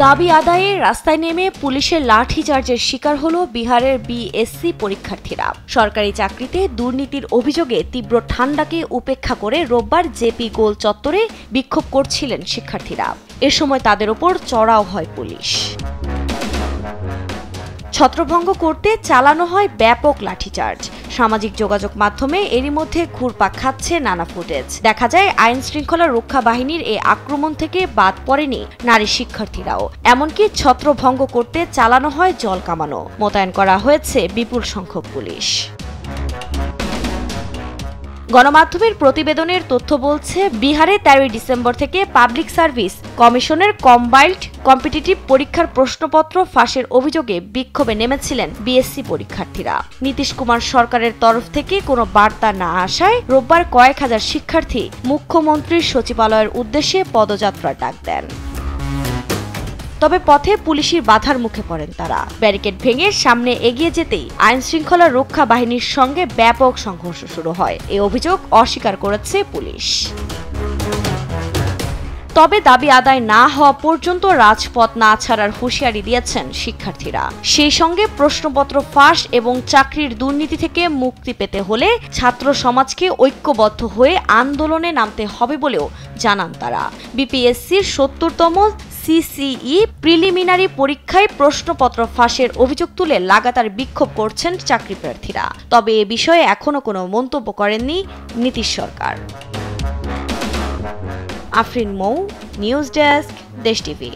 দাবি আদায়ে রাস্তায় নেমে পুলিশের লাঠিচার্জের শিকার হলো বিহারের বিএসসি পরীক্ষার্থীরা। সরকারি চাকরিতে দুর্নীতির অভিযোগে তীব্র ঠান্ডাকে উপেক্ষা করে রোববার জেপি গোল চত্বরে বিক্ষোভ করছিলেন শিক্ষার্থীরা। এ সময় তাদের ওপর চড়াও হয় পুলিশ। ছত্রভঙ্গ করতে চালানো হয় ব্যাপক লাঠিচার্জ। সামাজিক যোগাযোগ মাধ্যমে এরই মধ্যে ঘুরপাক খাচ্ছে নানা ফুটেজ। দেখা যায় আইন শৃঙ্খলা রক্ষা বাহিনীর এই আক্রমণ থেকে বাদ পড়েনি নারী শিক্ষার্থীরাও। এমনকি ছত্রভঙ্গ করতে চালানো হয় জল কামানো। মোতায়েন করা হয়েছে বিপুল সংখ্যক পুলিশ। গণমাধ্যমের প্রতিবেদনের তথ্য বলছে, বিহারে 13 ডিসেম্বর থেকে পাবলিক সার্ভিস কমিশনের কম্বাইন্ড কম্পিটিটিভ পরীক্ষার প্রশ্নপত্র ফাঁসের অভিযোগে বিক্ষোভে নেমেছিলেন বিএসসি পরীক্ষার্থীরা। নীতিশ কুমার সরকারের তরফ থেকে কোনো বার্তা না আসায় রোববার কয়েক হাজার শিক্ষার্থী মুখ্যমন্ত্রীর সচিবালয়ের উদ্দেশ্যে পদযাত্রার ডাক দেন। তবে পথে পুলিশের বাধার মুখে পড়েন তারা। ব্যারিকেড ভেঙে সামনে এগিয়ে যেতেই আইন শৃঙ্খলা রক্ষা বাহিনীর সঙ্গে ব্যাপক সংঘর্ষ শুরু হয়। এই অভিযোগ অস্বীকার করেছে পুলিশ। তবে দাবি আদায় না হওয়া পর্যন্ত রাজপথ না ছাড়ার হুঁশিয়ারি দিয়েছেন শিক্ষার্থীরা। সেই সঙ্গে প্রশ্নপত্র ফাঁস এবং চাকরির দুর্নীতি থেকে মুক্তি পেতে হলে ছাত্র সমাজকে ঐক্যবদ্ধ হয়ে আন্দোলনে নামতে হবে বলেও জানান তারা। বিপিএসসির ৭০তম সিসিই প্রিলিমিনারি পরীক্ষায় প্রশ্নপত্র ফাঁসের অভিযোগ তুলে লাগাতার বিক্ষোভ করছেন চাকরি প্রার্থীরা। তবে এ বিষয়ে এখনো কোনো মন্তব্য করেননি নীতিশ সরকার। আফরিন মৌ, নিউজ ডেস্ক, দেশ টিভি।